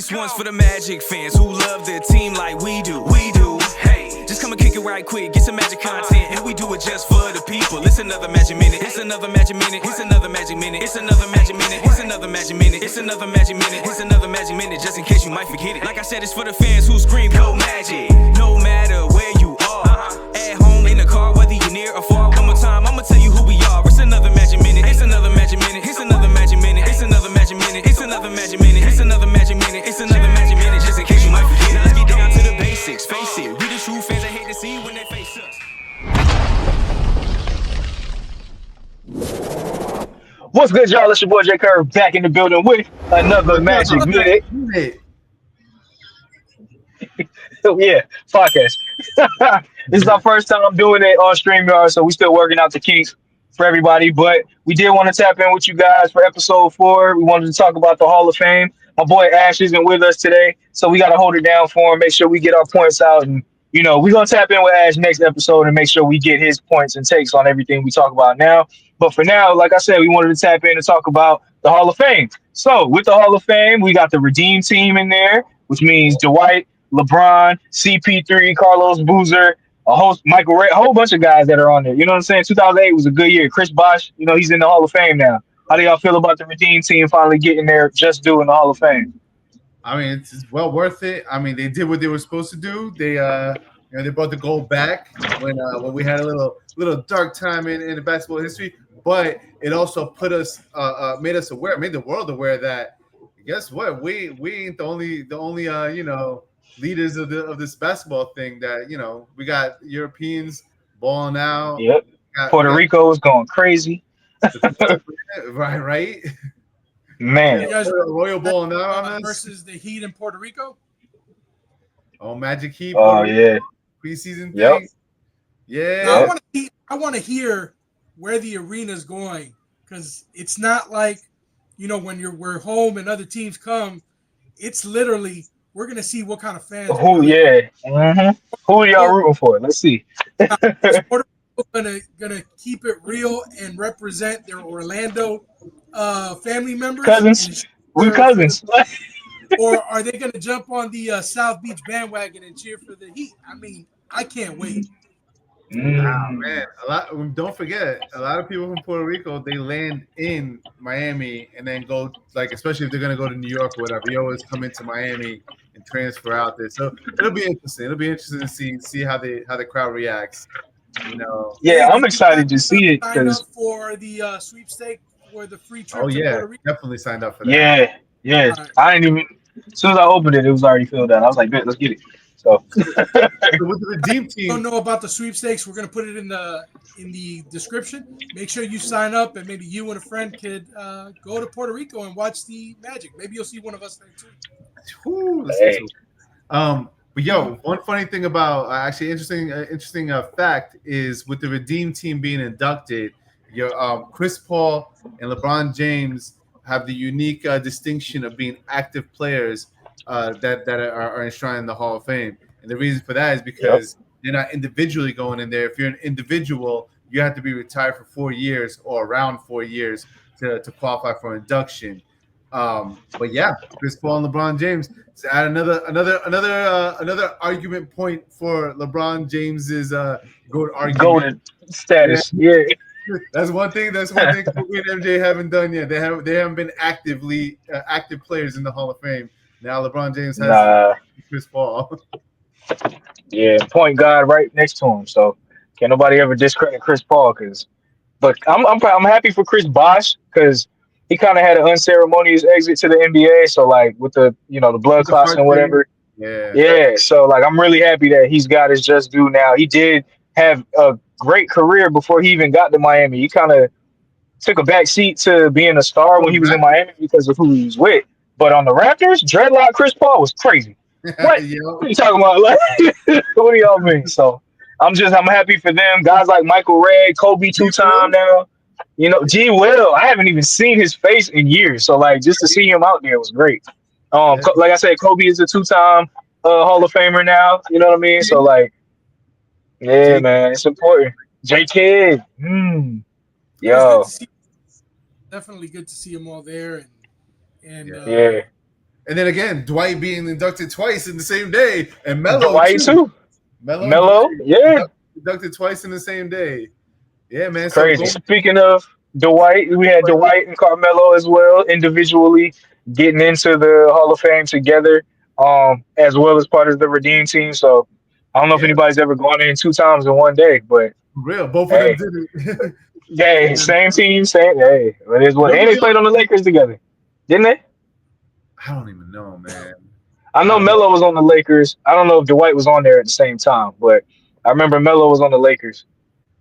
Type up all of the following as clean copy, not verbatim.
This one's for the Magic fans who love their team like we do. Hey, just come and kick it right quick, get some Magic content, and we do it just for the people. It's another Magic minute. It's another Magic minute. It's another Magic minute. It's another Magic minute. It's another Magic minute. It's another Magic minute. It's another Magic minute. Just in case you might forget it. Like I said, it's for the fans who scream go Magic. No matter where you are, at home, in the car, whether you're near or far. One more time, I'ma tell you who we are. It's another Magic minute. It's another Magic minute. It's another Magic minute. It's another Magic minute. It's another Magic minute. It's another Magic minute. It's another Magic minute. Just in case you might forget it. Now let's get down to the basics. Face it, we the true fans that hate to see when they face us. What's good, y'all? It's your boy J Curve back in the building with another Magic Minute. Yeah, podcast. This is our first time doing it on StreamYard, so we still working out the kinks for everybody. But we did want to tap in with you guys for episode 4. We wanted to talk about the Hall of Fame. My boy Ash isn't with us today, so we got to hold it down for him, make sure we get our points out. And, you know, we're going to tap in with Ash next episode and make sure we get his points and takes on everything we talk about now. But for now, like I said, we wanted to tap in and talk about the Hall of Fame. So with the Hall of Fame, we got the Redeem team in there, which means Dwight, LeBron, CP3, Carlos Boozer, Michael Ray, a whole bunch of guys that are on there. You know what I'm saying? 2008 was a good year. Chris Bosh, you know, he's in the Hall of Fame now. How do y'all feel about the Redeem team finally getting there, just doing the Hall of Fame? I mean, it's well worth it. I mean, they did what they were supposed to do. They, they brought the gold back when we had a little dark time in the basketball history. But it also put us, made us aware, made the world aware that guess what, we ain't the only leaders of this basketball thing. That we got Europeans balling out. Yep. Puerto Rico is going crazy. right. Man, you guys Royal balling out on us versus the Heat in Puerto Rico. Oh, Magic Heat. Oh yeah. Preseason Yep. thing. Yeah. Now, I want to hear where the arena's going, because it's not like when we're home and other teams come. It's literally we're gonna see what kind of fans. Who? Yeah. Mm-hmm. Who are y'all rooting for? Let's see. Is Puerto Rico gonna keep it real and represent their Orlando family members? Cousins. We cousins. Or are they gonna jump on the South Beach bandwagon and cheer for the Heat? I mean, I can't wait. Wow, man. Don't forget, a lot of people from Puerto Rico, they land in Miami and then go, like, especially if they're gonna go to New York or whatever, they always come into Miami and transfer out there. So it'll be interesting. It'll be interesting to see how the crowd reacts. Yeah, I'm excited to see it because for the sweepstake for the free trip. Oh to yeah, Puerto Rico. definitely signed up for that. Yeah. Right. I didn't even. As soon as I opened it, it was already filled out. I was like, "Bet, let's get it." So So with the Redeem team, Don't know about the sweepstakes. We're gonna put it in the description. Make sure you sign up, and maybe you and a friend could go to Puerto Rico and watch the Magic. Maybe you'll see one of us there too. Hey. But one funny thing about actually interesting fact is with the Redeem team being inducted, Chris Paul and LeBron James have the unique distinction of being active players that are enshrined in the Hall of Fame. And the reason for that is because they're not individually going in there. If you're an individual, you have to be retired for 4 years or around 4 years to qualify for induction. But yeah, Chris Paul and LeBron James. To add another argument point for LeBron James's GOAT argument. golden status. Yeah. That's one thing. Kobe and MJ haven't done yet. They haven't been active players in the Hall of Fame. Now LeBron James has Chris Paul. Yeah, point guard right next to him. So can't nobody ever discredit Chris Paul. But I'm happy for Chris Bosh because he kind of had an unceremonious exit to the NBA. So like with the the blood clots and whatever. Yeah. So like I'm really happy that he's got his just due now. He did have a great career before he even got to Miami. He kind of took a back seat to being a star when he was in Miami because of who he was with. But on the Raptors, dreadlock Chris Paul was crazy. What? What are you talking about? Like, what do y'all mean? So I'm happy for them. Guys like Michael Ray, Kobe 2-time now. G. Will, I haven't even seen his face in years. So like just to see him out there was great. Like I said, Kobe is a 2-time Hall of Famer now. You know what I mean? So like, yeah, man, it's important. J. Kidd. Yo. Definitely good to see them all there. And And then again, Dwight being inducted twice in the same day, and Melo Dwight too. Melo, yeah. inducted twice in the same day. Yeah, man. Crazy. So Speaking of Dwight, we had Dwight and Carmelo as well, individually getting into the Hall of Fame together, as well as part of the Redeem team. So I don't know if yeah, anybody's ever gone in 2 times in one day, but real. Both hey, of them did it. yeah, same team, same. Hey, it is what. And they played on the Lakers together, didn't they? I don't even know, man. I know Melo was on the Lakers. I don't know if Dwight was on there at the same time, but I remember Melo was on the Lakers.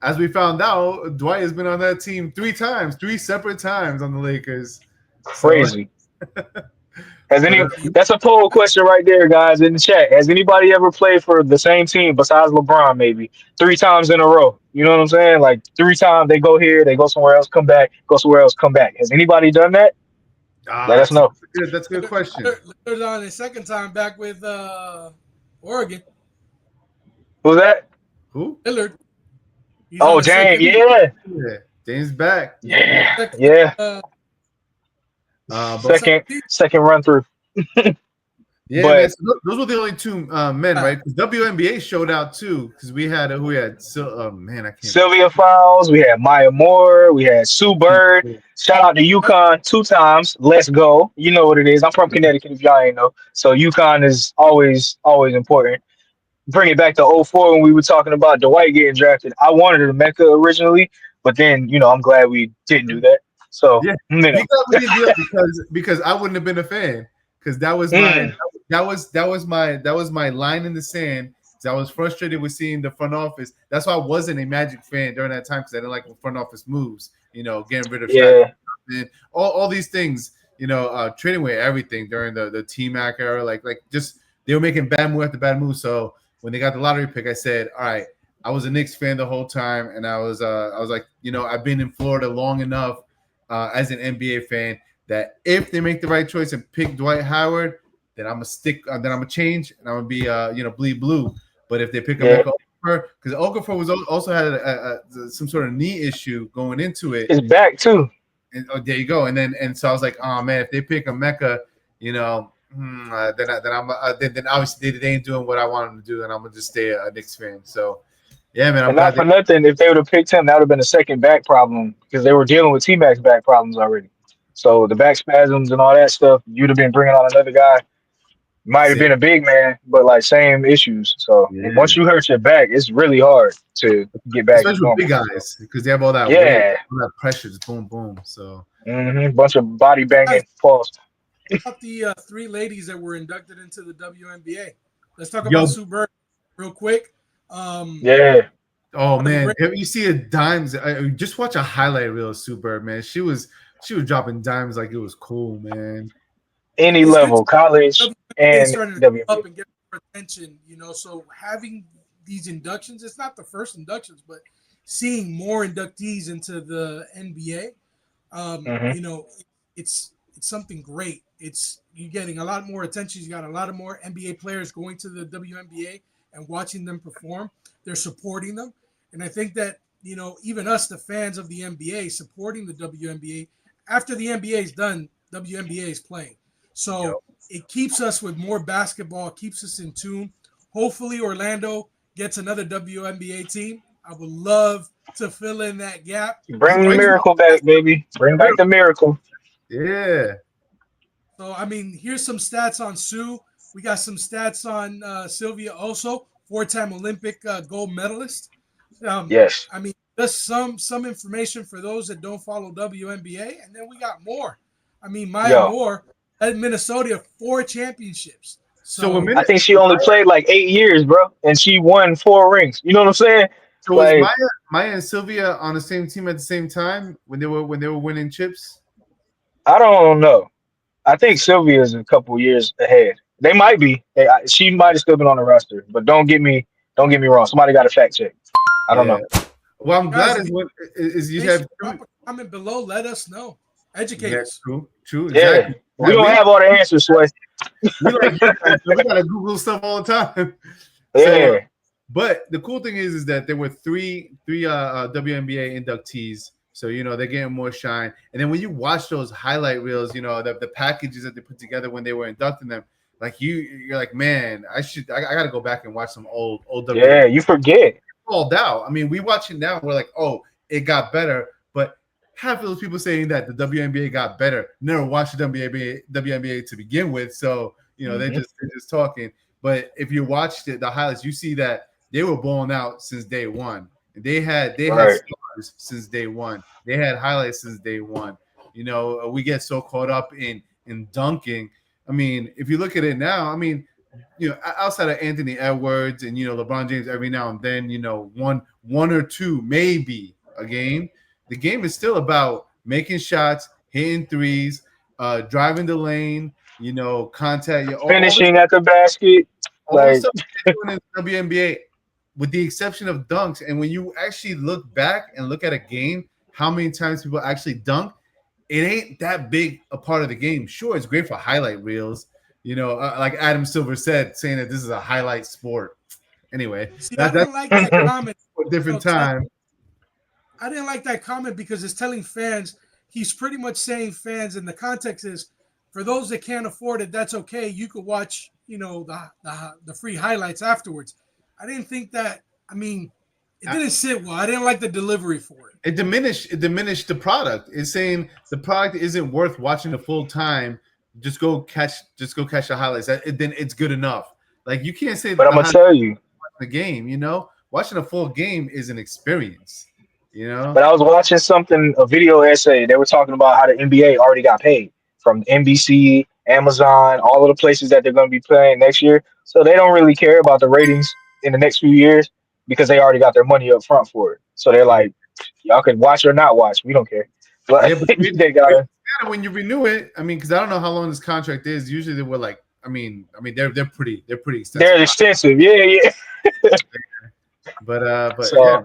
As we found out, Dwight has been on that team 3 times, 3 separate times on the Lakers. Crazy. That's a poll question right there, guys, in the chat. Has anybody ever played for the same team besides LeBron, maybe 3 times in a row? You know what I'm saying? Like 3 times they go here, they go somewhere else, come back, go somewhere else, come back. Has anybody done that? Let us know. That's a good question. Lillard's on his second time back with Oregon. Who's that? Who? Lillard. Oh, James. Yeah. James back. Yeah. Second run through. Yeah, but, man, so those were the only 2 men, right? Because WNBA showed out too. Because we had who we had. So, man, I can't. Sylvia Fowles. We had Maya Moore. We had Sue Bird. Shout out to UConn 2 times. Let's go. You know what it is. I'm from Connecticut. If y'all ain't know, so UConn is always important. Bring it back to 04 when we were talking about Dwight getting drafted. I wanted a Mecca originally, but then I'm glad we didn't do that. So yeah, we didn't do that because I wouldn't have been a fan because that was my line in the sand. I was frustrated with seeing the front office. That's why I wasn't a Magic fan during that time because I didn't like when front office moves. Getting rid of and all these things. Trading away everything during the T-Mac era, like just they were making bad move after bad move. So when they got the lottery pick, I said, all right, I was a Knicks fan the whole time. And I was like, I've been in Florida long enough as an NBA fan that if they make the right choice and pick Dwight Howard, then I'm going to stick, then I'm going to change and I'm going to be, bleed blue. But if they pick up Okafor, because Okafor was also had some sort of knee issue going into it. His back too. And there you go. And so I was like, oh man, if they pick a Mecca, then obviously they ain't doing what I want them to do, and I'm gonna just stay a Knicks fan. So, yeah, man. I'm not for nothing. If they would have picked him, that would have been a second back problem because they were dealing with T-Mac's back problems already. So the back spasms and all that stuff, you'd have been bringing on another guy. Might have been a big man, but like same issues. So once you hurt your back, it's really hard to get back. Especially with big guys because they have all that weight, all that pressure, just boom, boom. So bunch of body banging. Pause. About the 3 ladies that were inducted into the WNBA. Let's talk about Sue Bird real quick. Oh man, if you see a dimes, just watch a highlight reel of Sue Bird, man. She was dropping dimes like it was cool, man. Any level, college and WNBA. Up and get more attention, So having these inductions, it's not the first inductions, but seeing more inductees into the NBA, it's something great. You're getting a lot more attention. You got a lot of more NBA players going to the WNBA and watching them perform. They're supporting them. And I think that, even us, the fans of the NBA, supporting the WNBA, after the NBA is done, WNBA is playing. So it keeps us with more basketball, keeps us in tune. Hopefully Orlando gets another WNBA team. I would love to fill in that gap. Bring the miracle back, baby. Bring back the miracle. Yeah. So, here's some stats on Sue. We got some stats on Sylvia also, 4-time Olympic gold medalist. Yes. Just some information for those that don't follow WNBA. And then we got more. Maya Moore at Minnesota 4 championships. So I think she only played like 8 years, bro. And she won 4 rings. You know what I'm saying? So was Maya and Sylvia on the same team at the same time when they were winning chips? I don't know. I think Sylvia's a couple years ahead. They might be. She might have still been on the roster, but don't get me wrong. Somebody got to fact check. I don't know. Well, I'm glad is you have comment below. Let us know. Educate us. True. Yeah, exactly. We don't have all the answers, Sway. We gotta Google stuff all the time. Yeah. So, but the cool thing is that there were three WNBA inductees. So, they're getting more shine. And then when you watch those highlight reels, the packages that they put together when they were inducting them, like you're like, man, I got to go back and watch some old Yeah, you forget. Called out. I mean, we watch it now. We're like, oh, it got better. But half of those people saying that the WNBA got better never watched the WNBA to begin with. So, they're just talking. But if you watched the highlights, you see that they were balling out since day one. They had stars since day one. They had highlights since day one. We get so caught up in dunking. I mean, if you look at it now, I mean, outside of Anthony Edwards and LeBron James, every now and then, one or two maybe a game. The game is still about making shots, hitting threes, driving the lane, contact, finishing at the basket. All the stuff doing in the WNBA, with the exception of dunks. And when you actually look back and look at a game, how many times people actually dunk, it ain't that big a part of the game. Sure, it's great for highlight reels. Like Adam Silver said, saying that this is a highlight sport. Anyway, I didn't like that comment. For a different time. I didn't like that comment because it's telling fans, he's pretty much saying fans, and the context is, for those that can't afford it, that's okay. You could watch, the free highlights afterwards. I didn't think that. I mean, it didn't sit well. I didn't like the delivery for it. It diminished the product. It's saying the product isn't worth watching the full time. Just go catch the highlights. Then it's good enough. Like, you can't say. But I'm gonna tell you, the game. Watching a full game is an experience. But I was watching a video essay. They were talking about how the NBA already got paid from NBC, Amazon, all of the places that they're going to be playing next year. So they don't really care about the ratings in the next few years because they already got their money up front for it. So they're like, y'all can watch or not watch. We don't care. But they got when you renew it. I mean, because I don't know how long this contract is. Usually they were like, I mean, they're pretty extensive. They're extensive, yeah. but so, yeah.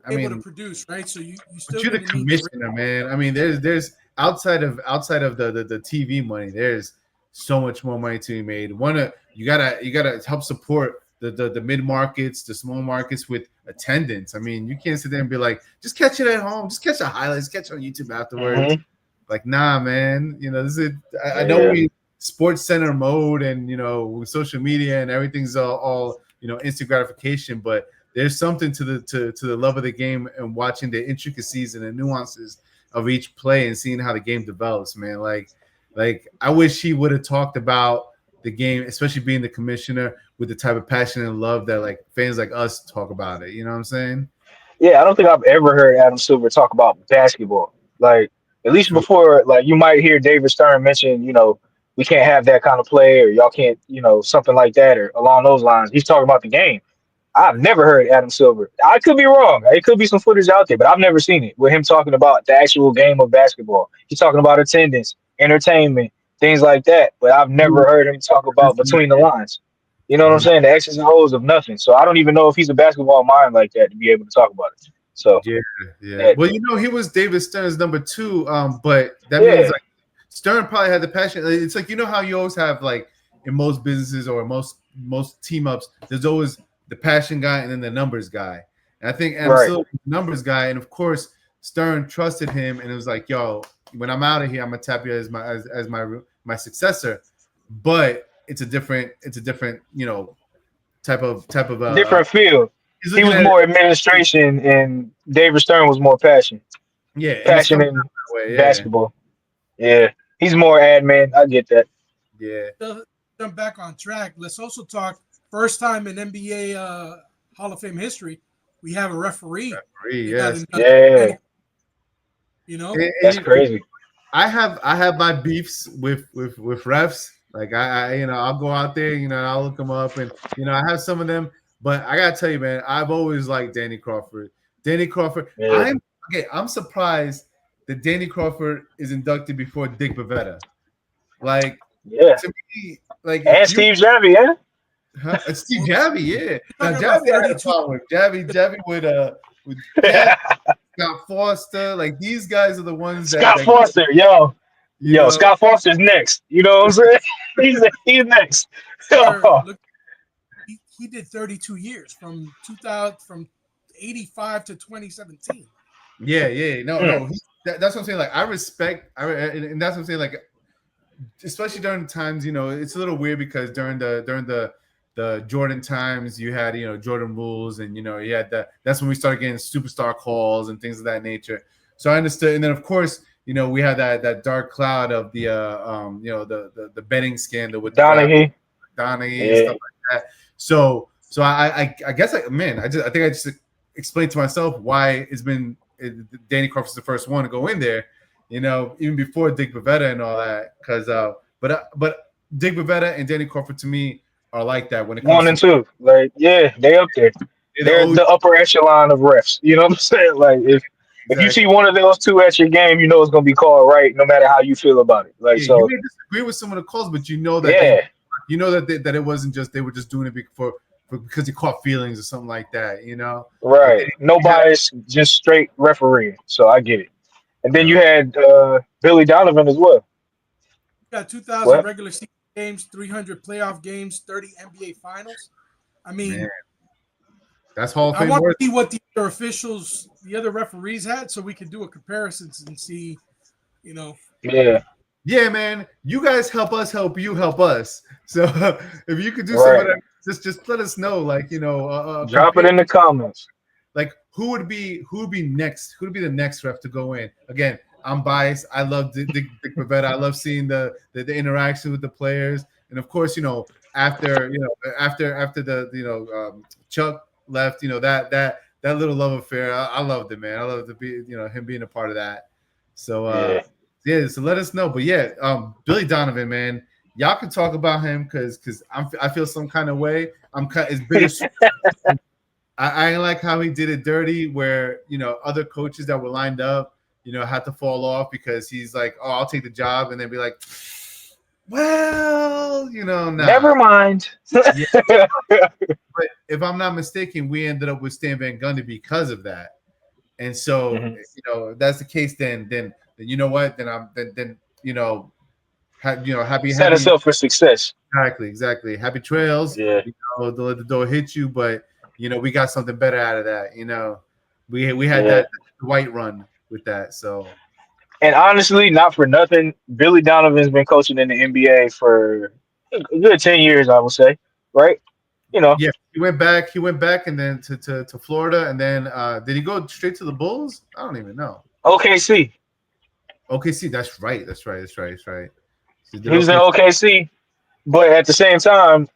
I mean, able to produce, right? So you still you're the commissioner, man. I mean, there's outside of the TV money, there's so much more money to be made. You gotta help support the mid markets, the small markets with attendance. I mean, you can't sit there and be like, just catch it at home, just catch the highlights, catch it on YouTube afterwards. Mm-hmm. Like, nah, man. This is I know we Sports Center mode and with social media and everything's all instant gratification, but there's something to the love of the game and watching the intricacies and the nuances of each play and seeing how the game develops, man. Like I wish he would have talked about the game, especially being the commissioner, with the type of passion and love that like fans like us talk about it. You know what I'm saying? Yeah, I don't think I've ever heard Adam Silver talk about basketball. Like, at least before, like, you might hear David Stern mention, we can't have that kind of play, or y'all can't, something like that, or along those lines. He's talking about the game. I've never heard Adam Silver. I could be wrong. It could be some footage out there, but I've never seen it with him talking about the actual game of basketball. He's talking about attendance, entertainment, things like that. But I've never heard him talk about between the lines. You know what I'm saying? The X's and O's of nothing. So I don't even know if he's a basketball mind like that to be able to talk about it. So yeah. Well, he was David Stern's number 2. But that means like Stern probably had the passion. It's like, how you always have, like, in most businesses or most team ups, there's always the passion guy and then the numbers guy. And I think Adam Silver was the numbers guy, and of course Stern trusted him, and it was like, yo, when I'm out of here, I'm gonna tap you as my successor. But it's a different type of different field. He was more administration, and David Stern was more passion. Yeah, passion in basketball. Yeah, he's more admin. I get that. Yeah. To jump back on track, let's also talk. First time in NBA Hall of Fame history, we have a referee. Yes. Yeah. That's crazy. I have my beefs with refs. Like I'll go out there, I'll look them up, and I have some of them. But I gotta tell you, man, I've always liked Danny Crawford. Yeah. I'm surprised that Danny Crawford is inducted before Dick Bavetta. Like, to me, like, and Steve Javie, yeah. Steve Javie, yeah. Now Javie had a problem. Javie with Scott Foster, like, these guys are the ones that Scott Foster, Scott Foster's next. You know what I'm saying? he's next. Look, he did 32 years from 85 to 2017. Yeah. No. That's what I'm saying. Like, I respect. And that's what I'm saying. Like, especially during the times, it's a little weird because during the Jordan times, you had Jordan rules, and you had that's when we started getting superstar calls and things of that nature. So I understood, and then of course, we had that dark cloud of the the betting scandal with Donaghy. Donaghy and stuff like that. So I guess I think I just explained to myself why Danny Crawford's the first one to go in there, even before Dick Bavetta and all that. Because but Dick Bavetta and Danny Crawford to me are like that when it comes 1 and 2. Like, yeah, they up there. They're the upper echelon of refs. You know what I'm saying? Like, if you see one of those two at your game, it's gonna be called right, no matter how you feel about it. Like, so you may disagree with some of the calls, but that it wasn't just they were just doing it because he caught feelings or something like that. Right. No bias, just straight refereeing. So I get it. And then you had Billy Donovan as well. Got 2,000 regular season games, 300 playoff games, 30 NBA finals. I mean, man, that's Hall of Fame. I want to see what the other officials, the other referees had, so we can do a comparison and see, Yeah, man. You guys help us help you help us. So if you could do some of that, just let us know. Like, drop it in the comments. Like, who would be next? Who would be the next ref to go in? Again, I'm biased. I love Dick Bavetta. I love seeing the interaction with the players, and of course, after the Chuck left, that little love affair. I loved it, man. I loved him being a part of that. So so let us know. But Billy Donovan, man, y'all can talk about him because I feel some kind of way. It's bittersweet. I ain't like how he did it dirty, where other coaches that were lined up, had to fall off because he's like, oh, I'll take the job, and then be like, well, nah. Never mind. But if I'm not mistaken, we ended up with Stan Van Gundy because of that. And so, if that's the case, then you know what? Then happy set us up for success. Exactly. Happy trails. Yeah. Don't let the door hit you, but we got something better out of that. We had that Dwight run with that. So, and honestly, not for nothing, Billy Donovan's been coaching in the NBA for a good 10 years, I would say, right? Yeah, he went back and then to Florida, and then did he go straight to the Bulls? I don't even know. OKC, that's right. He was in OKC, but at the same time,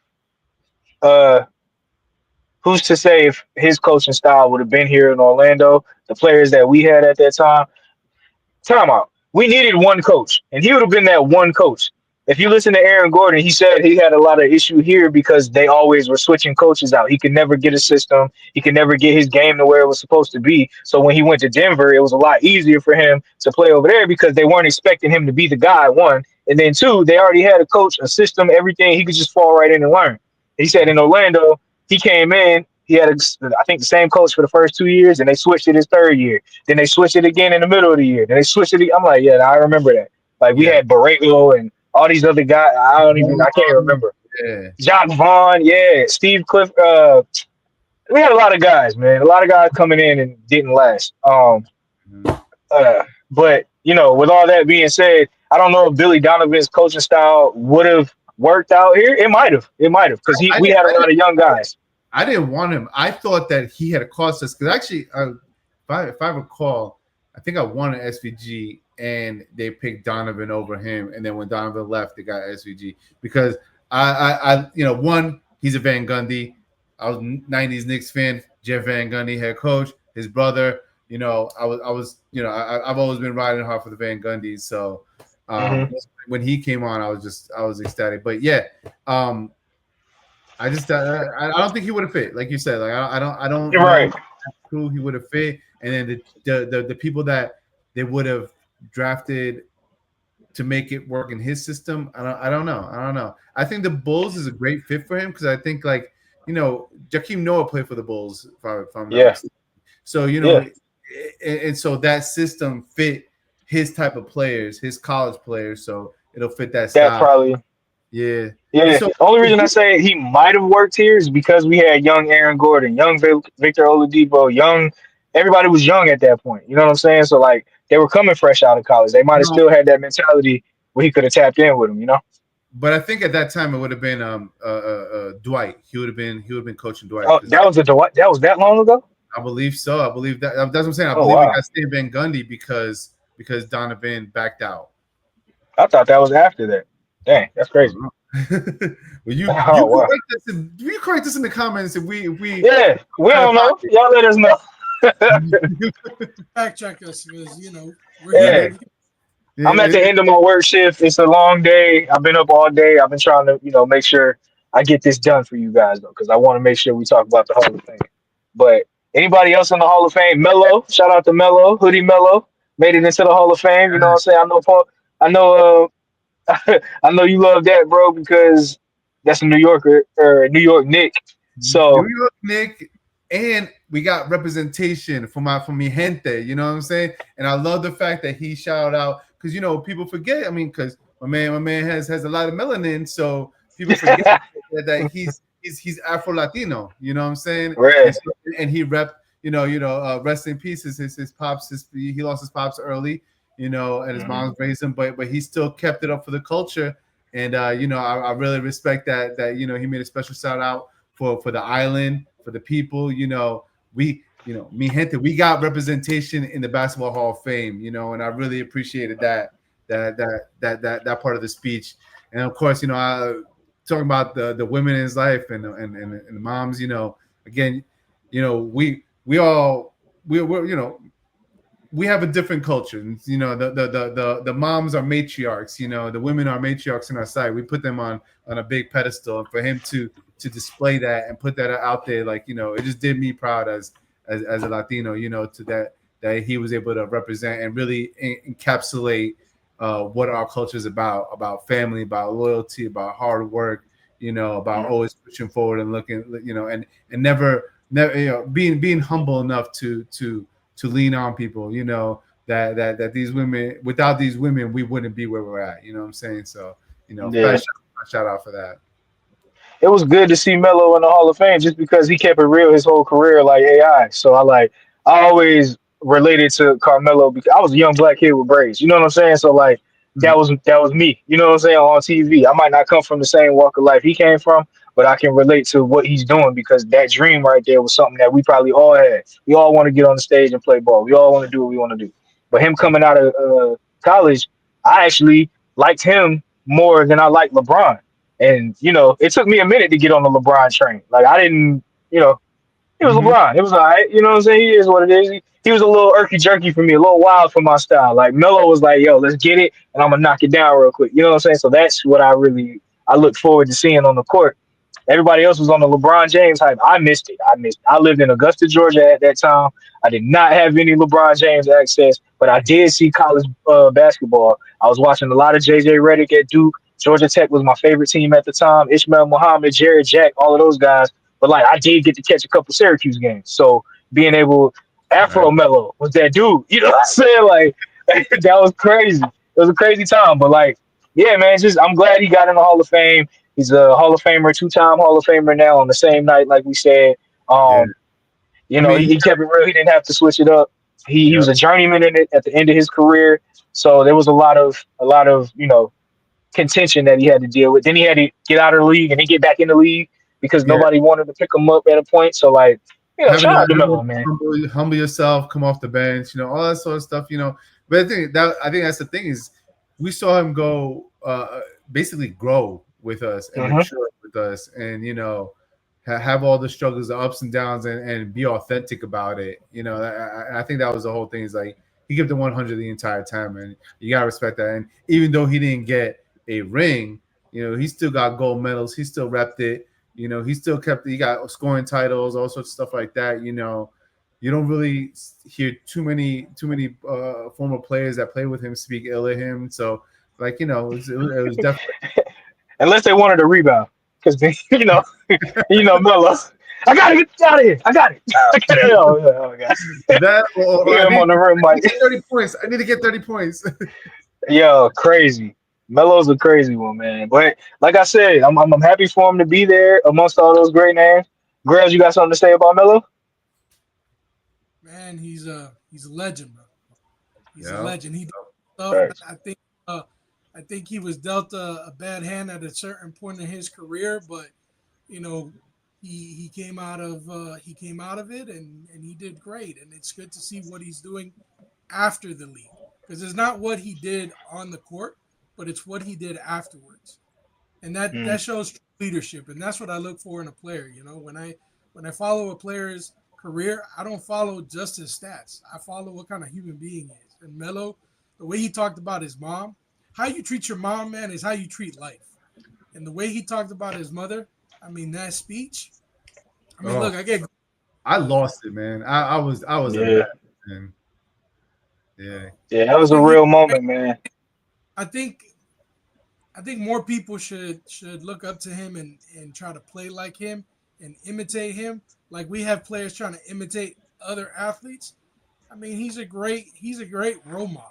who's to say if his coaching style would have been here in Orlando, the players that we had at that time? Time out. We needed one coach, and he would have been that one coach. If you listen to Aaron Gordon, he said he had a lot of issue here because they always were switching coaches out. He could never get a system. He could never get his game to where it was supposed to be. So when he went to Denver, it was a lot easier for him to play over there because they weren't expecting him to be the guy, one. And then two, they already had a coach, a system, everything. He could just fall right in and learn. He said in Orlando, he came in, he had, I think, the same coach for the first 2 years, and they switched it his third year. Then they switched it again in the middle of the year. Then they switched it. I'm like, I remember that. Like, we had Borrego and all these other guys. I can't remember. Yeah. Jacques Vaughn, Steve Cliff. We had a lot of guys, man. A lot of guys coming in and didn't last. But with all that being said, I don't know if Billy Donovan's coaching style would have worked out here. It might have, because we had a lot of young guys. I didn't want him. I thought that he had cost us because actually, if I recall, I think I won an SVG and they picked Donovan over him. And then when Donovan left, they got SVG because I one, he's a Van Gundy. I was 90s Knicks fan. Jeff Van Gundy, head coach, his brother. I've always been riding hard for the Van Gundys. So when he came on, I was ecstatic. But I don't think he would have fit, like you said. Like I don't. You're right. Who he would have fit, and then the people that they would have drafted to make it work in his system. I don't know. I think the Bulls is a great fit for him because I think Jakeem Noah played for the Bulls. If I'm not mistaken. So and so that system fit his type of players, his college players. So it'll fit that style. That probably. Yeah. So, the only reason I say he might have worked here is because we had young Aaron Gordon, young Victor Oladipo, young everybody was young at that point. You know what I'm saying? So like they were coming fresh out of college. They might have still had that mentality where he could have tapped in with them. You know. But I think at that time it would have been Dwight. He would have been coaching Dwight. Oh, that was that was that long ago? I believe so. I believe that's what I'm saying. I Oh, believe wow. it got Stan Van Gundy because Donovan backed out. I thought that was after that. Dang, that's crazy. Well, you wow. correct us in the comments if we Yeah, we don't know. Y'all let us know. Fact check us because we're Yeah. here. I'm at the end of my work shift. It's a long day. I've been up all day. I've been trying to, make sure I get this done for you guys, though, because I want to make sure we talk about the Hall of Fame. But anybody else in the Hall of Fame? Melo, shout out to Melo, Hoodie Melo, made it into the Hall of Fame. You know what I'm saying? I know Paul. I know. I know you love that, bro, because that's a New Yorker or New York Nick. So New York Nick, and we got representation from mi gente. You know what I'm saying? And I love the fact that he shouted out because people forget. I mean, because my man has a lot of melanin, so people forget that he's Afro Latino. You know what I'm saying? Right. And he rep. Rest in peace. His pops. He lost his pops early. And his mom's raised him, but he still kept it up for the culture. And I really respect that he made a special shout out for the island, for the people. Mi gente, we got representation in the Basketball Hall of Fame, and I really appreciated that part of the speech. And of course, talking about the women in his life and the moms, again, we have a different culture. The moms are matriarchs. The women are matriarchs in our side. We put them on a big pedestal, and for him to display that and put that out there, it just did me proud as a Latino. To that he was able to represent and really encapsulate what our culture is about family, about loyalty, about hard work. About always pushing forward and looking. And never being humble enough to lean on people, that these women, without these women, we wouldn't be where we're at. You know what I'm saying? So, shout out for that. it was good to see Melo in the Hall of Fame just because he kept it real his whole career like AI. So I always related to Carmelo because I was a young black kid with braids. You know what I'm saying? So that was me. You know what I'm saying? On TV. I might not come from the same walk of life he came from, but I can relate to what he's doing because that dream right there was something that we probably all had. We all want to get on the stage and play ball. We all want to do what we want to do. But him coming out of college, I actually liked him more than I liked LeBron. And, it took me a minute to get on the LeBron train. Like, I didn't, it was LeBron. It was all right. You know what I'm saying? He is what it is. He was a little irky jerky for me, a little wild for my style. Like, Melo was like, yo, let's get it, and I'm going to knock it down real quick. You know what I'm saying? So that's what I look forward to seeing on the court. Everybody else was on the LeBron James hype. I missed it. I lived in Augusta, Georgia at that time. I did not have any LeBron James access, but I did see college basketball. I was watching a lot of J.J. Redick at Duke. Georgia Tech was my favorite team at the time. Ishmael Muhammad, Jared Jack, all of those guys. But I did get to catch a couple Syracuse games. So being able, Afro Melo was that dude. You know what I'm saying? That was crazy. It was a crazy time. But yeah, man, I'm glad he got in the Hall of Fame. He's a Hall of Famer, 2-time Hall of Famer now on the same night, like we said. He kept it real. He didn't have to switch it up. He was a journeyman in it at the end of his career. So there was a lot of contention that he had to deal with. Then he had to get out of the league and then get back in the league because nobody wanted to pick him up at a point. So shout out to Melo, man. Humble yourself, come off the bench, all that sort of stuff, But I think that's the thing is we saw him go basically grow with us and mature with us and have all the struggles, the ups and downs and be authentic about it. I think that was the whole thing is he kept the 100 the entire time, and you gotta respect that. And even though he didn't get a ring, he still got gold medals, he still repped it, he still he got scoring titles, all sorts of stuff like that. You don't really hear too many former players that played with him speak ill of him. So it was definitely unless they wanted a rebound because Melo. I gotta get out of here. I got it. Oh God. I'm on the rim, Mike. 30 points. I need to get 30 points. Yo, crazy. Melo's a crazy one, man. But like I said, I'm happy for him to be there amongst all those great names. Grams, you got something to say about Melo? Man, man. He's a legend, bro. He's a Yeah. legend. He Facts. I think he was dealt a bad hand at a certain point in his career, but you know, he came out of it and he did great. And it's good to see what he's doing after the league, because it's not what he did on the court, but it's what he did afterwards, and that shows leadership. And that's what I look for in a player. You know, when I follow a player's career, I don't follow just his stats. I follow what kind of human being he is. And Melo, the way he talked about his mom, how you treat your mom, man, is how you treat life. And the way he talked about his mother, I mean, that speech. I mean, look, I lost it, man. I was a mess, man. Yeah. Yeah, that was a real moment, man. I think more people should look up to him and try to play like him and imitate him. Like we have players trying to imitate other athletes. I mean, he's a great role model.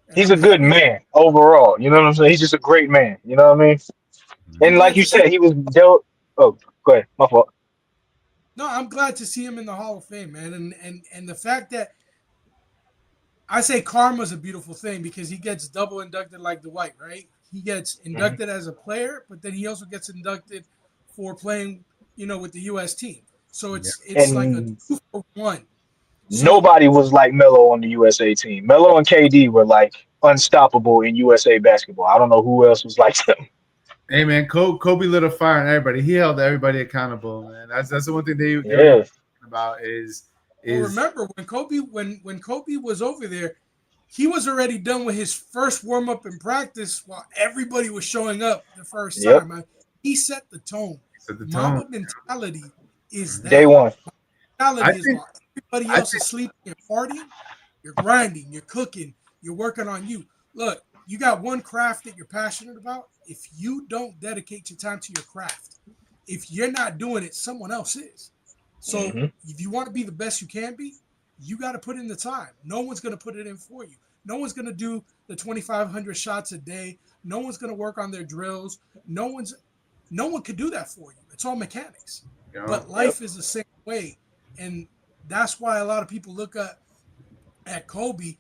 And He's a good man overall. You know what I'm saying? He's just a great man. You know what I mean? And like you said, he was dealt. Oh, go ahead. My fault. No, I'm glad to see him in the Hall of Fame, man. And the fact that I say karma's a beautiful thing, because he gets double inducted like Dwight, right? He gets inducted as a player, but then he also gets inducted for playing, with the U.S. team. So it's like a 2-for-1. So, nobody was like Melo on the USA team. Melo and KD were like unstoppable in USA basketball. I don't know who else was like them. Hey man, Kobe lit a fire on everybody. He held everybody accountable, man. That's the one thing they were talking about is. Well, remember when Kobe was over there, he was already done with his first warm up in practice while everybody was showing up the first time. Man. He set the tone. Mamba mentality is that. Day one. Mentality is while everybody else is sleeping and partying, you're grinding, you're cooking, you're working on you. Look, you got one craft that you're passionate about. If you don't dedicate your time to your craft, if you're not doing it, someone else is. So if you want to be the best you can be, you got to put in the time. No one's going to put it in for you. No one's going to do the 2,500 shots a day. No one's going to work on their drills. No one could do that for you. It's all mechanics. Yeah. But life is the same way. And that's why a lot of people look at Kobe.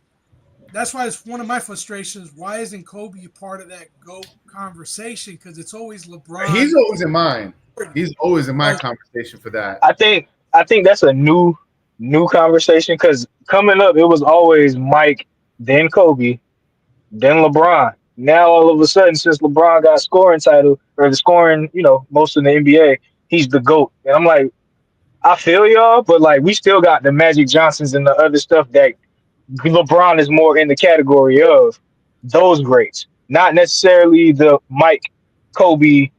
That's why it's one of my frustrations. Why isn't Kobe part of that GOAT conversation? Because it's always LeBron. He's always in mine. He's always in my conversation for that. I think that's a new conversation, because coming up it was always Mike, then Kobe, then LeBron. Now all of a sudden, since LeBron got scoring title or the scoring, most in the NBA, he's the GOAT. And I'm like, I feel y'all, but like we still got the Magic Johnsons and the other stuff that LeBron is more in the category of those greats, not necessarily the Mike, Kobe.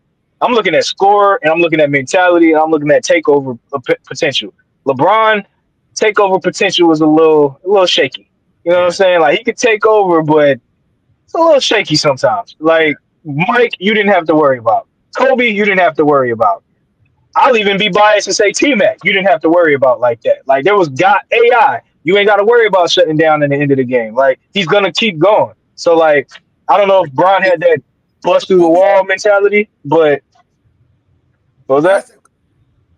I'm looking at score, and I'm looking at mentality, and I'm looking at takeover potential. LeBron takeover potential was a little shaky. You know what I'm saying? Like he could take over, but it's a little shaky sometimes. Like Mike, you didn't have to worry about. Kobe, you didn't have to worry about. I'll even be biased and say T-Mac, you didn't have to worry about like that. Like there was AI. You ain't got to worry about shutting down in the end of the game. Like he's gonna keep going. So like I don't know if Bron had that bust through the wall mentality, but what was that?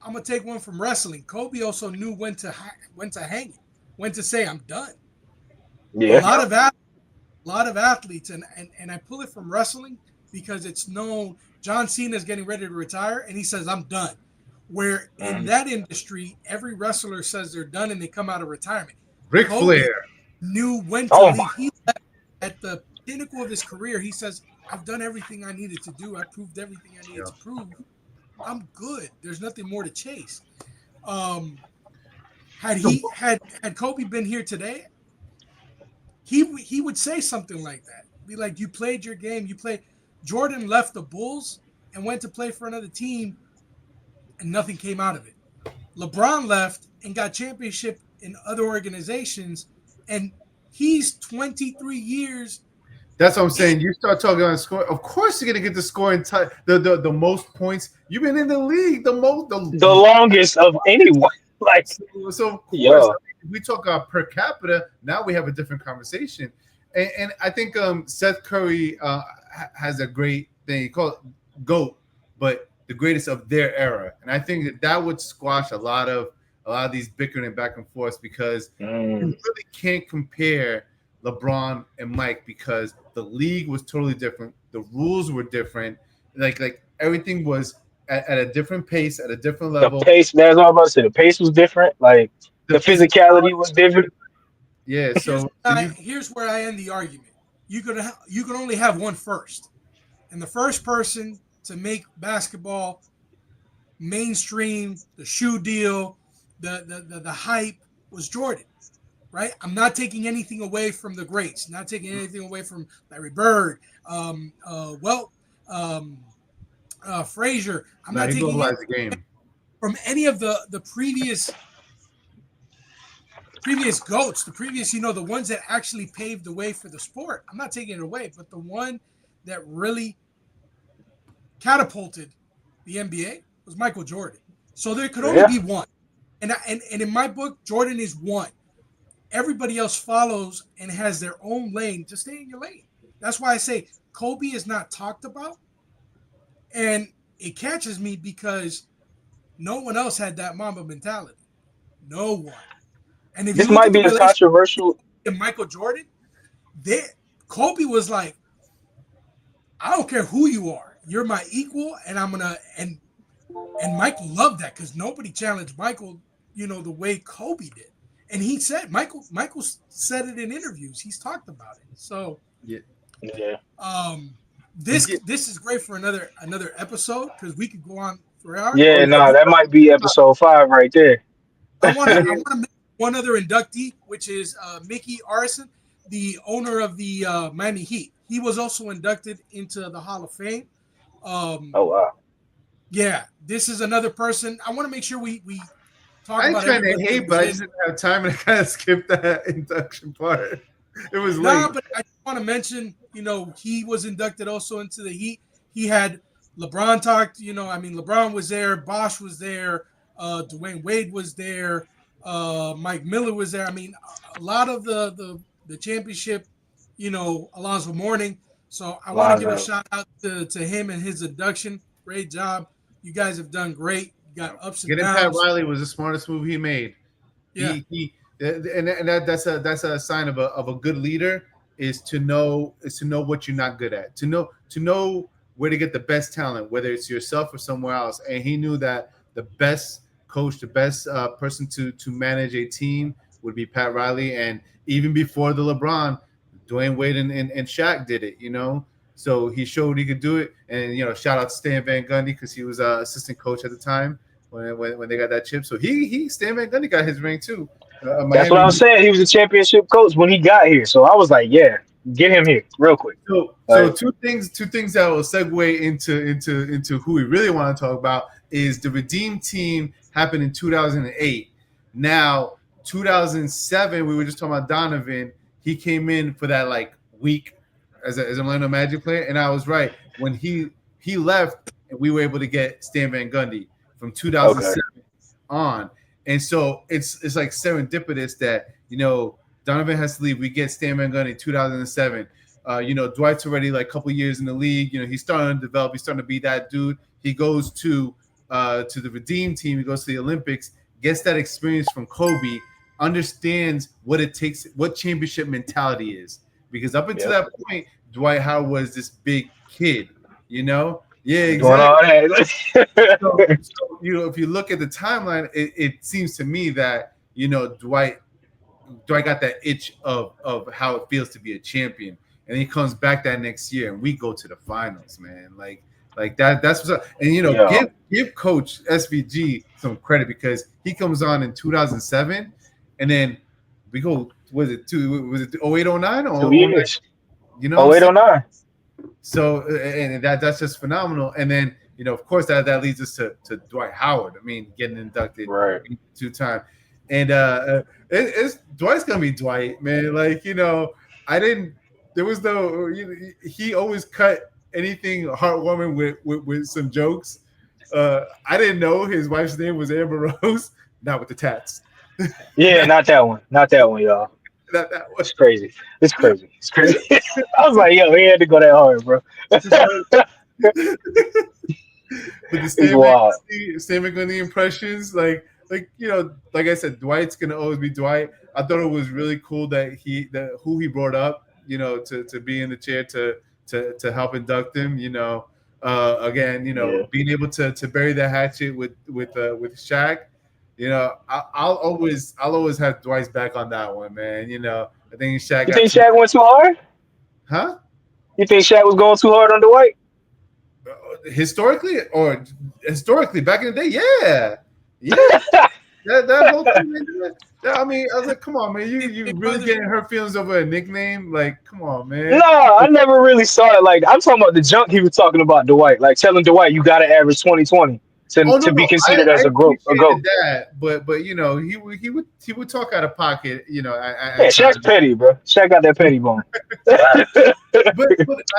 I'm gonna take one from wrestling. Kobe also knew when to hang it, when to say I'm done. Yeah, a lot of athletes, and I pull it from wrestling because it's known. John Cena is getting ready to retire, and he says I'm done. Where in that industry, every wrestler says they're done and they come out of retirement. Ric Flair knew when to leave. He left at the pinnacle of his career. He says, I've done everything I needed to do. I proved everything I needed to prove. I'm good. There's nothing more to chase. Had Kobe been here today, he would say something like that. Be like, you played your game. Jordan left the Bulls and went to play for another team, and nothing came out of it. LeBron left and got championship in other organizations, and he's 23 years. That's what I'm saying. You start talking on score. Of course, you're gonna get the scoring the most points. You've been in the league the longest of anyone. Like so. Of course, if we talk per capita, now we have a different conversation. And I think Seth Curry has a great thing. He called it GOAT, but the greatest of their era. And I think that would squash a lot of a lot of these bickering back and forth because you Mm. really can't compare LeBron and Mike because the league was totally different. The rules were different. Like everything was at a different pace, at a different The level. pace, that's all I'm about to say. The pace was different. Like the physicality was different. Yeah, so Here's where I end the argument. You can only have one first, and the first person to make basketball mainstream, the shoe deal, the hype was Jordan, right? I'm not taking anything away from the greats, not taking anything away from Larry Bird, Frazier. I'm not he taking globalized anything the game. from any of the previous goats, the previous, the ones that actually paved the way for the sport. I'm not taking it away, but the one that really catapulted the NBA was Michael Jordan. So there could only be one. And in my book, Jordan is one. Everybody else follows and has their own lane. Just stay in your lane. That's why I say Kobe is not talked about. And it catches me because no one else had that Mamba mentality. No one. And if This you look might at be the a controversial. and Michael Jordan, Kobe was like, I don't care who you are, you're my equal, and I'm gonna and Michael loved that because nobody challenged Michael, the way Kobe did. And he said Michael said it in interviews. He's talked about it. So Yeah. this is great for another episode because we could go on for hours. Yeah, no, that might be episode 5 right there. I want to make one other inductee, which is Mickey Arison, the owner of the Miami Heat. He was also inducted into the Hall of Fame. Oh wow. Yeah, this is another person. I want to make sure we talk I ain't about trying to everybody hate, but I just didn't have time and I kind of skipped that induction part. It was late. No, but I just want to mention, he was inducted also into the Heat. He had LeBron talked, LeBron was there, Bosh was there, Dwayne Wade was there, Mike Miller was there. I mean, a lot of the championship, Alonzo Mourning. So I want to give a shout out to him and his induction. Great job. You guys have done great. You got ups and Getting downs. Pat Riley was the smartest move he made. Yeah. That's a sign of a good leader is to know what you're not good at, to know where to get the best talent, whether it's yourself or somewhere else. And he knew that the best coach, the best person to manage a team would be Pat Riley. And even before the LeBron, Dwayne Wade and Shaq did it, So he showed he could do it. And, shout out to Stan Van Gundy because he was assistant coach at the time when they got that chip. So Stan Van Gundy got his ring too. That's what I was saying. He was a championship coach when he got here. So I was like, yeah, get him here real quick. So two things that will segue into who we really want to talk about is the Redeem team happened in 2008. Now, 2007, we were just talking about Donovan. He came in for that week as a Orlando Magic player, and I was right. When he left, and we were able to get Stan Van Gundy from 2007 on. And so it's like serendipitous that, Donovan has to leave. We get Stan Van Gundy in 2007. Dwight's already a couple years in the league. He's starting to develop. He's starting to be that dude. He goes to the Redeem team. He goes to the Olympics, gets that experience from Kobe, understands what it takes, what championship mentality is. Because up until that point, Dwight Howard was this big kid, Yeah, exactly. So, if you look at the timeline, it seems to me that, Dwight got that itch of how it feels to be a champion. And he comes back that next year and we go to the finals, man. Like that's what's up. And give Coach SVG some credit because he comes on in 2007 and then we go, was it 0809 or 2 years? 0809. So and that's just phenomenal. And then of course that leads us to Dwight Howard. I mean, getting inducted 2 times. And it's Dwight's gonna be Dwight, man. There was no. He always cut anything heartwarming with some jokes. I didn't know his wife's name was Amber Rose. Not with the tats. Yeah, not that one, y'all. Not that one. It's crazy. I was like, yo, he had to go that hard, bro. But the Stan Van Gundy impressions, like I said, Dwight's gonna always be Dwight. I thought it was really cool that who he brought up, to be in the chair to help induct him. Again, Yeah. being able to bury the hatchet with Shaq. I'll always have Dwight's back on that one, man. I think Shaq You got think too, Shaq went too hard? huh? You think Shaq was going too hard on Dwight? Historically back in the day, yeah. That whole thing, man, I mean, I was like, come on, man, you really getting hurt feelings over a nickname? Like, come on, man. No, I never really saw it. Like, I'm talking about the junk he was talking about Dwight, like telling Dwight you got to average 20-20 Oh no, to be no, considered I as a GOAT. appreciated that, but he would talk out of pocket, Yeah, at Shaq's times. petty, bro. Shaq got that petty bone. But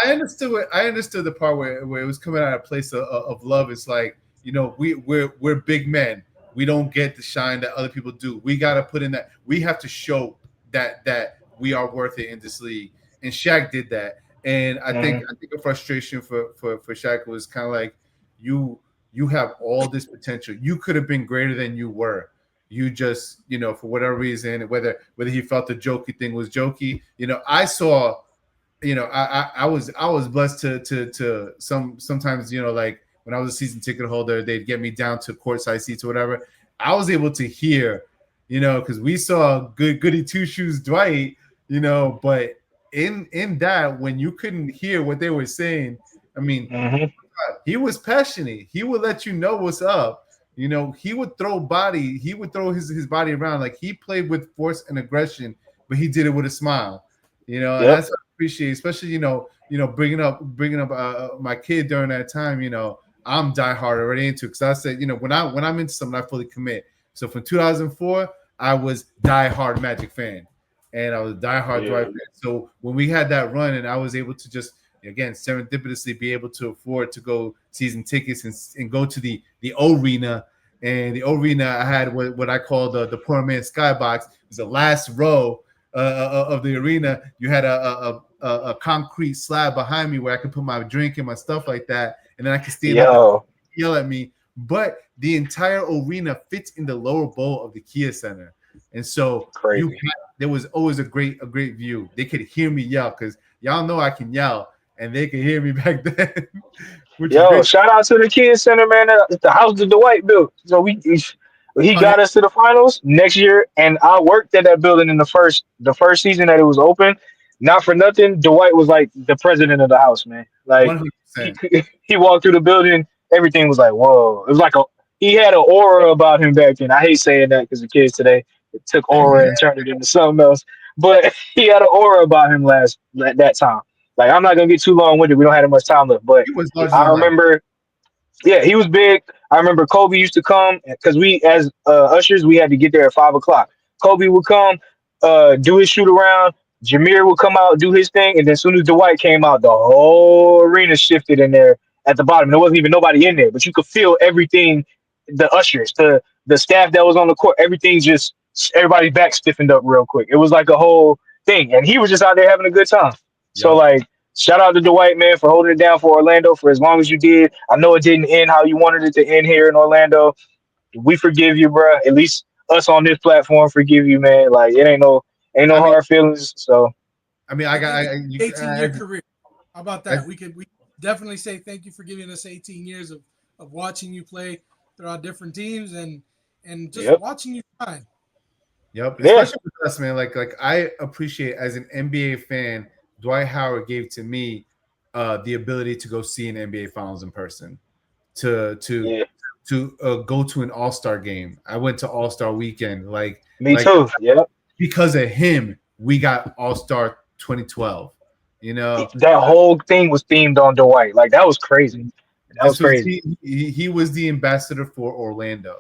I understood it. I understood the part where it was coming out of a place of love. It's like, we're big men. We don't get the shine that other people do. We got to put in that. We have to show that we are worth it in this league. And Shaq did that. And I think a frustration for Shaq was kind of like, you have all this potential. You could have been greater than you were. You just, for whatever reason, whether he felt the jokey thing was jokey, I saw, I was blessed to sometimes, like when I was a season ticket holder, they'd get me down to courtside seats or whatever. I was able to hear, because we saw goody two shoes Dwight, but in that, when you couldn't hear what they were saying, I mean, he was passionate. He would let you know what's up. He would throw his body around. Like, he played with force and aggression, but he did it with a smile. And that's what I appreciate, especially, bringing up my kid during that time. I'm diehard already into it, because I said, when I'm into something, I fully commit. So from 2004, I was diehard Magic fan, and I was a diehard Dwight fan. So when we had that run, and I was able to just, again, serendipitously be able to afford to go season tickets and go to the arena. And the arena, I had what I call the poor man's skybox. It was the last row of the arena. You had a concrete slab behind me where I could put my drink and my stuff like that, and then I could stand up and yell at me. But the entire arena fits in the lower bowl of the Kia Center, and so there was always a great view. They could hear me yell, because y'all know I can yell, and they could hear me back then. Shout out to the Kids Center, man. The house that Dwight built. So he got us to the finals next year, and I worked at that building in the first season that it was open. Not for nothing, Dwight was like the president of the house, man. Like, he walked through the building, everything was like, whoa. It was like he had an aura about him back then. I hate saying that because the kids today took aura and turned it into something else. But he had an aura about him that time. Like, I'm not gonna get too long winded. We don't have that much time left. But I remember, he was big. I remember Kobe used to come, because we, as ushers, we had to get there at 5:00. Kobe would come, do his shoot around. Jameer would come out, do his thing, and then as soon as Dwight came out, the whole arena shifted in there at the bottom. There wasn't even nobody in there, but you could feel everything. The ushers, the staff that was on the court, everything just, everybody's back stiffened up real quick. It was like a whole thing, and he was just out there having a good time. So, like, shout out to Dwight, man, for holding it down for Orlando for as long as you did. I know it didn't end how you wanted it to end here in Orlando. We forgive you, bro. At least us on this platform forgive you, man. Like, it ain't no hard feelings. So, I mean, I got 18-year career. How about that? We definitely say thank you for giving us 18 years of watching you play throughout different teams and just watching you shine. Especially with us, man. Like I appreciate, as an NBA fan, Dwight Howard gave to me the ability to go see an NBA Finals in person, to go to an All-Star game. I went to All-Star Weekend. Me too. Yeah. Because of him, we got All-Star 2012. That whole thing was themed on Dwight. Like, that was crazy. That was crazy. He was the ambassador for Orlando.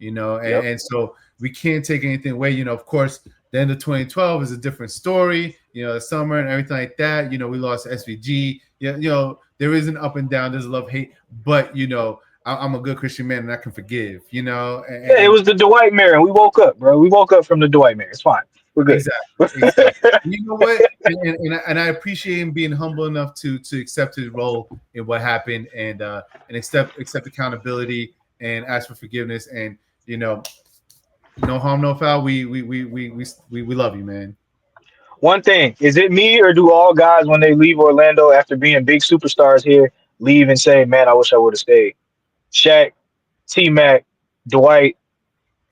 And so we can't take anything away. Of course, the end of 2012 is a different story. The summer and everything like that. We lost SVG. There is an up and down. There's love, hate. But, I'm a good Christian man and I can forgive, it was the Dwight Mare. We woke up, bro. We woke up from the Dwight Mare. It's fine. We're good. Exactly. You know what? And I appreciate him being humble enough to accept his role in what happened and accept accountability and ask for forgiveness. And, no harm, no foul. We love you, man. One thing, is it me or do all guys when they leave Orlando after being big superstars here leave and say, "Man, I wish I would have stayed"? Shaq, T Mac, Dwight,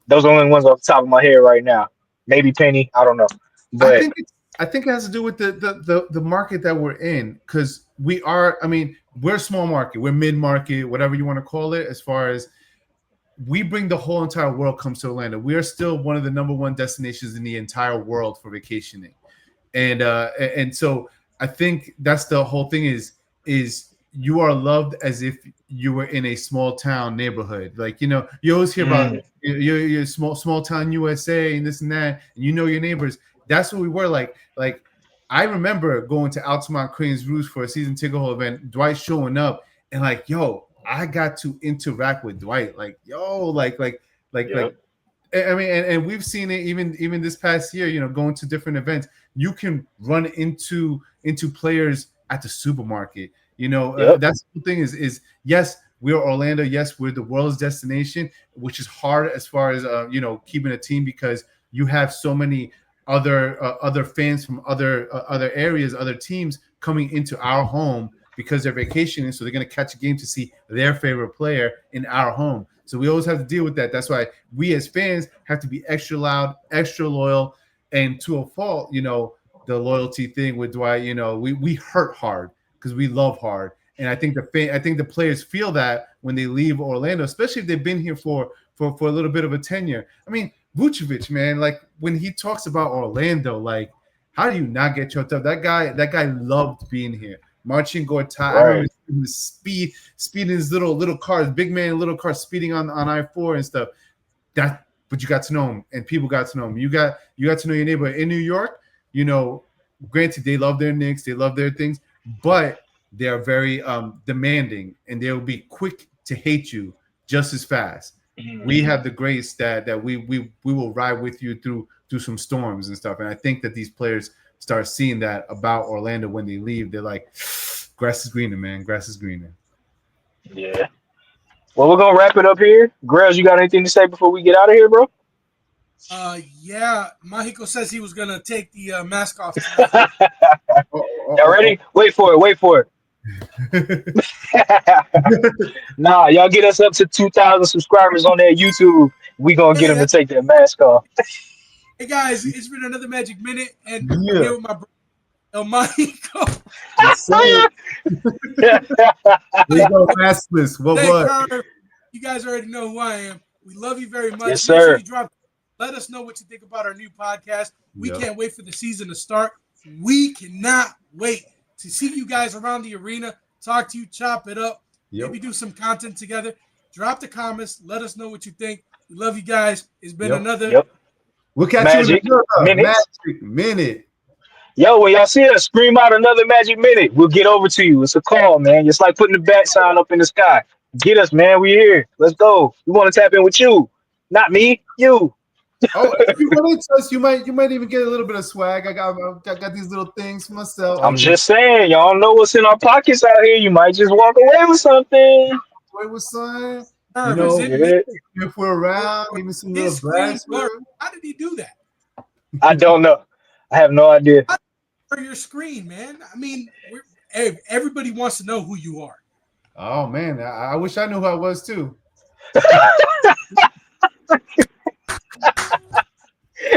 those are the only ones off the top of my head right now. Maybe Penny, I don't know. But I think it has to do with the market that we're in, because we are. I mean, we're a small market, we're mid market, whatever you want to call it. As far as we bring the whole entire world comes to Orlando, we are still one of the number one destinations in the entire world for vacationing, and so I think that's the whole thing is you are loved as if you were in a small town neighborhood. Like, you always hear about you're small town USA and this and that, and your neighbors. That's what we were like. Like, I remember going to Altamont Cranes Roost for a season ticket holder event, Dwight showing up, and like, yo, I got to interact with Dwight. Like, yo, like. I mean, and we've seen it even this past year. Going to different events, you can run into players at the supermarket. That's the thing is yes, we're Orlando. Yes, we're the world's destination, which is hard as far as keeping a team, because you have so many other fans from other areas, other teams coming into our home because they're vacationing, so they're going to catch a game to see their favorite player in our home. So we always have to deal with that. That's why we as fans have to be extra loud, extra loyal, and to a fault, the loyalty thing with Dwight, we hurt hard because we love hard. And I think the players feel that when they leave Orlando, especially if they've been here for a little bit of a tenure. I mean, Vucevic, man, like when he talks about Orlando, like, how do you not get choked up? That guy loved being here. Marcin Gortat, right. I remember his speeding his little cars, big man, little cars speeding on I-4 and stuff. But you got to know him, and people got to know him. You got to know your neighbor in New York. Granted, they love their Knicks, they love their things, but they are very demanding, and they will be quick to hate you just as fast. Mm-hmm. We have the grace that we will ride with you through some storms and stuff. And I think that these players start seeing that about Orlando when they leave. They're like, grass is greener, man. Grass is greener. Yeah. Well, we're gonna wrap it up here. Grels, you got anything to say before we get out of here, bro? Yeah. Mahiko says he was gonna take the mask off. Y'all ready? Wait for it. Nah, y'all get us up to 2,000 subscribers on that YouTube. We gonna get them to take their mask off. Hey guys, it's been another Magic Minute, and here with my brother El Mahiko. We go maskless. What? You guys already know who I am. We love you very much. Yes, sir. Let us know what you think about our new podcast. We can't wait for the season to start. We cannot wait to see you guys around the arena, talk to you, chop it up, maybe do some content together. Drop the comments. Let us know what you think. We love you guys. It's been another. Yep. We'll catch Magic you in Magic Minute. Yo, when y'all see us, scream out another Magic Minute. We'll get over to you. It's a call, man. It's like putting the bat sign up in the sky. Get us, man. We here. Let's go. We want to tap in with you. Not me, you. Oh, if you want to us, you might even get a little bit of swag. I got these little things for myself. I'm just saying, y'all know what's in our pockets out here. You might just walk away with something. If we're around, even some little brass. How did he do that? I don't know. I have no idea. For your screen, man. I mean, everybody wants to know who you are. Oh man, I wish I knew who I was too.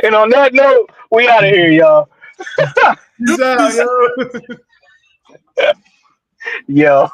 And on that note, we out of here, y'all. Peace out, yo. Yo.